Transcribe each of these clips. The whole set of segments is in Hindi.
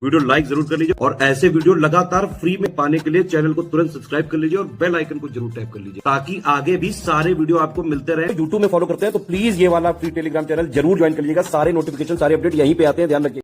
वीडियो लाइक जरूर कर लीजिए और ऐसे वीडियो लगातार फ्री में पाने के लिए चैनल को तुरंत सब्सक्राइब कर लीजिए और बेल आइकन को जरूर टैप कर लीजिए ताकि आगे भी सारे वीडियो आपको मिलते रहे। यूट्यूब में फॉलो करते हैं तो प्लीज ये वाला फ्री टेलीग्राम चैनल जरूर ज्वाइन कर लीजिएगा। सारे नोटिफिकेशन सारे अपडेट यहीं पे आते हैं, ध्यान रखिए।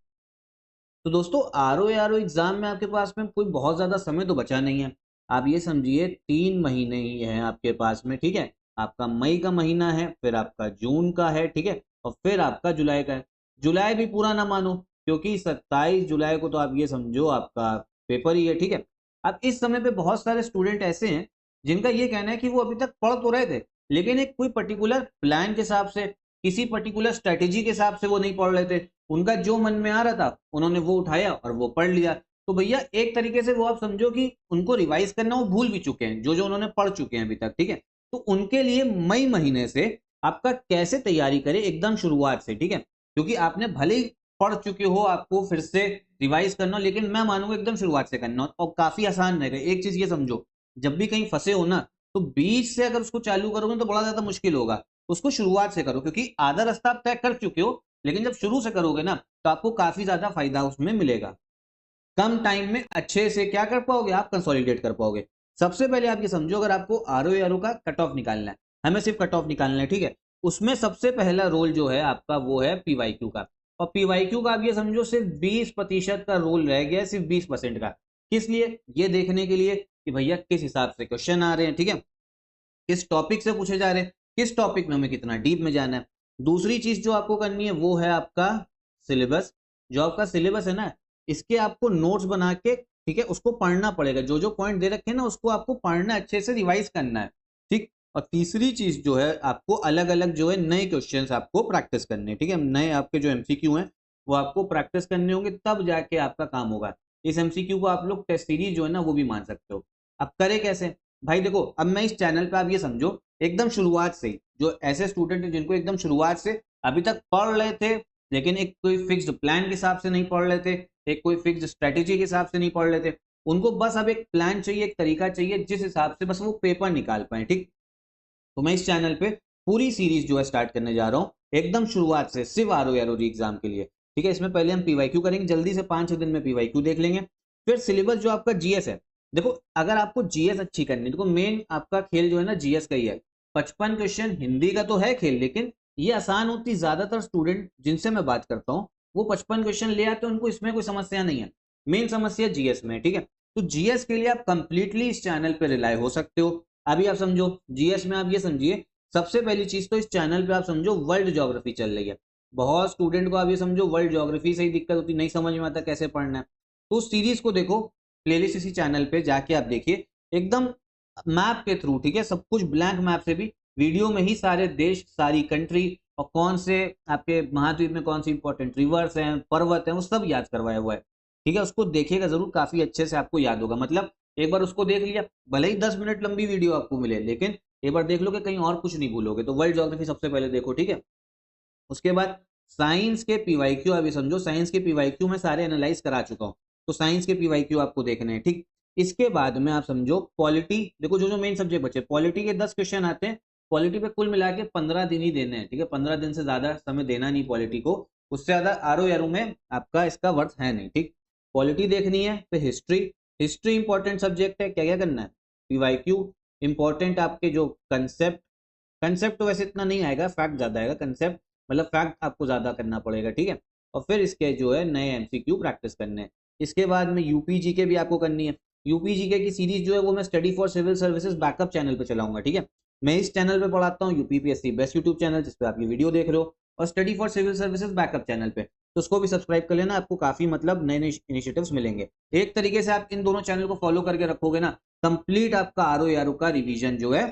तो दोस्तों आरओ एग्जाम में आपके पास में कोई बहुत ज्यादा समय तो बचा नहीं है। आप ये समझिए 3 महीने ही है आपके पास में, ठीक है। आपका मई का महीना है, फिर आपका जून का है, ठीक है, और फिर आपका जुलाई का है। जुलाई भी पूरा ना मानो क्योंकि 27 जुलाई को तो आप ये समझो आपका पेपर ही है, ठीक है। अब इस समय पे बहुत सारे स्टूडेंट ऐसे हैं जिनका ये कहना है कि वो अभी तक पढ़ तो रहे थे लेकिन एक कोई पर्टिकुलर प्लान के हिसाब से, किसी पर्टिकुलर स्ट्रेटेजी के हिसाब से वो नहीं पढ़ रहे थे। उनका जो मन में आ रहा था उन्होंने वो उठाया और वो पढ़ लिया। तो भैया एक तरीके से वो आप समझो कि उनको रिवाइज करना वो भूल भी चुके हैं, जो जो उन्होंने पढ़ चुके हैं अभी तक, ठीक है। तो उनके लिए मई महीने से आपका कैसे तैयारी करें एकदम शुरुआत से, ठीक है। क्योंकि आपने भले ही पढ़ चुके हो, आपको फिर से रिवाइज करना, लेकिन मैं मानूंगा एकदम शुरुआत से करना और काफी आसान रहेगा। एक चीज ये समझो, जब भी कहीं फंसे हो ना तो बीच से अगर उसको चालू करोगे तो बड़ा ज्यादा मुश्किल होगा। उसको शुरुआत से करो क्योंकि आधा रास्ता आप तय कर चुके हो, लेकिन जब शुरू से करोगे ना तो आपको काफी ज्यादा फायदा उसमें मिलेगा। कम टाइम में अच्छे से क्या कर पाओगे, आप कंसोलिडेट कर पाओगे। सबसे पहले आप ये समझो, अगर आपको आरओ का कट ऑफ निकालना है, हमें सिर्फ कट ऑफ निकालना है, ठीक है। उसमें सबसे पहला रोल जो है आपका वो है पीवाईक्यू का। और पीवाईक्यू का आप ये समझो सिर्फ 20% का रोल रह गया है, सिर्फ 20% का। किस लिए? ये देखने के लिए कि भैया किस हिसाब से क्वेश्चन आ रहे हैं, ठीक है, किस टॉपिक से पूछे जा रहे हैं, किस टॉपिक में हमें कितना डीप में जाना है। दूसरी चीज जो आपको करनी है वो है आपका सिलेबस। जो आपका सिलेबस है ना, इसके आपको नोट्स बना के, ठीक है, उसको पढ़ना पड़ेगा। जो जो पॉइंट दे रखे हैं ना उसको आपको पढ़ना, अच्छे से रिवाइज करना है, ठीक। और तीसरी चीज जो है आपको अलग अलग जो है नए क्वेश्चंस आपको प्रैक्टिस करने हैं, ठीक है। नए आपके जो एमसीक्यू हैं वो आपको प्रैक्टिस करने होंगे, तब जाके आपका काम होगा। इस एमसीक्यू को आप लोग टेस्ट सीरीज जो है ना वो भी मान सकते हो। अब करे कैसे भाई? देखो, अब मैं इस चैनल पे आप ये समझो एकदम शुरुआत से ही, जो ऐसे स्टूडेंट हैं जिनको एकदम शुरुआत से अभी तक पढ़ रहे थे लेकिन एक कोई फिक्स्ड प्लान के हिसाब से नहीं पढ़ रहे थे, एक कोई फिक्स्ड स्ट्रेटेजी के हिसाब से नहीं पढ़ रहे थे, उनको बस अब एक प्लान चाहिए, एक तरीका चाहिए जिस हिसाब से बस वो पेपर निकाल पाए, ठीक। तो मैं इस चैनल पे पूरी सीरीज जो है स्टार्ट करने जा रहा हूँ एकदम शुरुआत से, सिर्फ आरओ एग्जाम के लिए, ठीक है। इसमें पहले हम पीवाईक्यू करेंगे, जल्दी से 5-6 दिन में पीवाईक्यू देख लेंगे। फिर सिलेबस जो आपका जीएस है, देखो अगर आपको जीएस अच्छी करनी है, देखो मेन आपका खेल जो है ना जीएस का ही है। 55 क्वेश्चन हिंदी का तो है खेल, लेकिन ये आसान होती, ज्यादातर स्टूडेंट जिनसे मैं बात करता हूँ वो 55 क्वेश्चन ले आते हैं, उनको इसमें कोई समस्या नहीं है। मेन समस्या जीएस में, ठीक है। तो जीएस के लिए आप कंप्लीटली इस चैनल पे रिलाई हो सकते हो। अभी आप समझो जीएस में आप ये समझिए, सबसे पहली चीज तो इस चैनल पे आप समझो वर्ल्ड ज्योग्राफी चल रही है। बहुत स्टूडेंट को आप ये समझो वर्ल्ड ज्योग्राफी से ही दिक्कत होती, नहीं समझ में आता कैसे पढ़ना है। तो उस सीरीज को देखो, प्लेलिस्ट इसी चैनल पे जाके आप देखिए, एकदम मैप के थ्रू, ठीक है, सब कुछ ब्लैंक मैप से भी, वीडियो में ही सारे देश, सारी कंट्री और कौन से आपके महाद्वीप में कौन सी इंपॉर्टेंट रिवर्स हैं, पर्वत हैं, वो सब याद करवाया हुआ है, ठीक है। उसको देखिएगा जरूर, काफी अच्छे से आपको याद होगा। मतलब एक बार उसको देख लिया, भले ही 10 मिनट लंबी वीडियो आपको मिले, लेकिन एक बार देख लो कि कहीं और कुछ नहीं भूलोगे। तो वर्ल्ड ज्योग्राफी सबसे पहले देखो, ठीक है। उसके बाद साइंस के पीवाईक्यू, अभी समझो साइंस के पीवाईक्यू मैं सारे एनालाइज करा चुका हूँ, तो साइंस के पीवाईक्यू आपको देखने हैं, ठीक। इसके बाद में आप समझो पॉलिटी, देखो जो जो मेन सब्जेक्ट बचे, पॉलिटी के 10 क्वेश्चन आते हैं। पॉलिटी पे कुल मिला के 15 दिन ही देने हैं, ठीक है। 15 दिन से ज्यादा समय देना नहीं पॉलिटी को, उससे ज्यादा आरओ में आपका इसका वर्थ है नहीं, ठीक। पॉलिटी देखनी है। फिर हिस्ट्री, हिस्ट्री इंपॉर्टेंट सब्जेक्ट है, क्या क्या करना है, पीवाईक्यू इंपॉर्टेंट, आपके जो कंसेप्ट, कंसेप्ट तो वैसे इतना नहीं आएगा, फैक्ट ज्यादा आएगा, कंसेप्ट मतलब फैक्ट आपको ज्यादा करना पड़ेगा, ठीक है। और फिर इसके जो है नए एमसीक्यू प्रैक्टिस करने हैं। इसके बाद में यूपीजी के भी आपको करनी है। यूपीजी के की सीरीज जो है वो मैं study for civil services backup channel पे चलाऊंगा, ठीक है। मैं इस चैनल पे पढ़ाता हूँ यूपीपीएससी बेस्ट यूट्यूब चैनल, जिसपे आप ये वीडियो देख रहे हो, और study for civil services backup channel पे, तो उसको भी सब्सक्राइब कर लेना, आपको काफी मतलब नए नए इनिशिएटिव्स मिलेंगे। एक तरीके से आप इन दोनों चैनल को फॉलो करके रखोगे ना, कंप्लीट आपका आरओ का रिवीजन जो है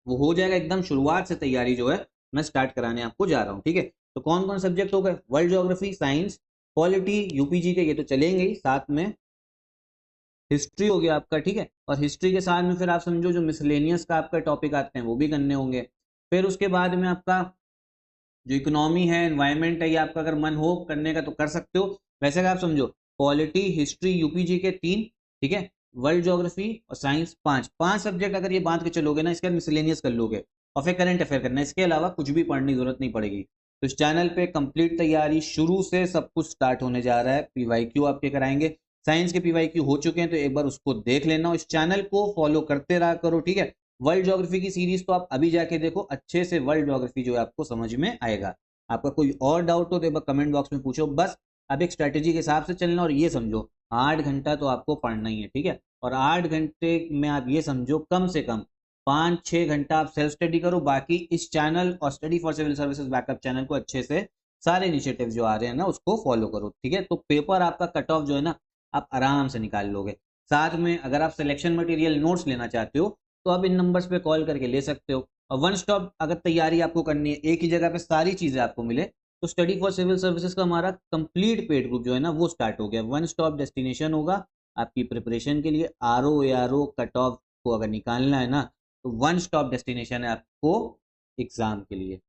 वो हो जाएगा एकदम शुरुआत से। तैयारी जो है मैं स्टार्ट कराने आपको जा रहा हूँ, ठीक है। तो कौन कौन सब्जेक्ट हो गए, world geography, science, polity, UPG के ये तो चलेंगे ही, साथ में हिस्ट्री हो गया आपका, ठीक है। और हिस्ट्री के साथ में फिर आप समझो जो मिसलेनियस का आपका टॉपिक आते हैं वो भी करने होंगे। फिर उसके बाद में आपका जो इकोनॉमी है, एनवायरमेंट है, ये आपका अगर मन हो करने का तो कर सकते हो। वैसे अगर आप समझो पॉलिटी, हिस्ट्री, यूपीजी के 3, ठीक है, वर्ल्ड ज्योग्राफी और साइंस 5, 5 सब्जेक्ट अगर ये बांध के चलोगे ना, इसके बाद मिसलेनियस कर लोगे और फिर करंट अफेयर करना है, इसके अलावा कुछ भी पढ़ने की जरूरत नहीं पड़ेगी। तो इस चैनल पे कंप्लीट तैयारी शुरू से सब कुछ स्टार्ट होने जा रहा है। पीवाईक्यू आपके कराएंगे, साइंस के पीवाईक्यू हो चुके हैं तो एक बार उसको देख लेना, इस चैनल को फॉलो करते रहा करो, ठीक है। वर्ल्ड ज्योग्राफी की सीरीज तो आप अभी जाके देखो, अच्छे से वर्ल्ड ज्योग्राफी जो है आपको समझ में आएगा। आपका कोई और डाउट हो तो एक बार कमेंट बॉक्स में पूछो। बस अब एक स्ट्रेटेजी के हिसाब से चलना, और ये समझो 8 घंटा तो आपको पढ़ना ही है, ठीक है। और 8 घंटे में आप ये समझो कम से कम 5-6 घंटा आप सेल्फ स्टडी करो, बाकी इस चैनल और study for civil services backup channel को अच्छे से सारे इनिशिएटिव जो आ रहे हैं ना उसको फॉलो करो, ठीक है। तो पेपर आपका कट ऑफ जो है ना आप आराम से निकाल लोगे। साथ में अगर आप सिलेक्शन मटेरियल नोट्स लेना चाहते हो तो आप इन नंबर्स पे कॉल करके ले सकते हो। और वन स्टॉप अगर तैयारी आपको करनी है, एक ही जगह पे सारी चीजें आपको मिले, तो स्टडी फॉर सिविल सर्विसेज का हमारा कंप्लीट पेड ग्रुप जो है ना वो स्टार्ट हो गया। वन स्टॉप डेस्टिनेशन होगा आपकी प्रिपरेशन के लिए। आरओ कट ऑफ को अगर निकालना है ना तो वन स्टॉप डेस्टिनेशन है आपको एग्जाम के लिए।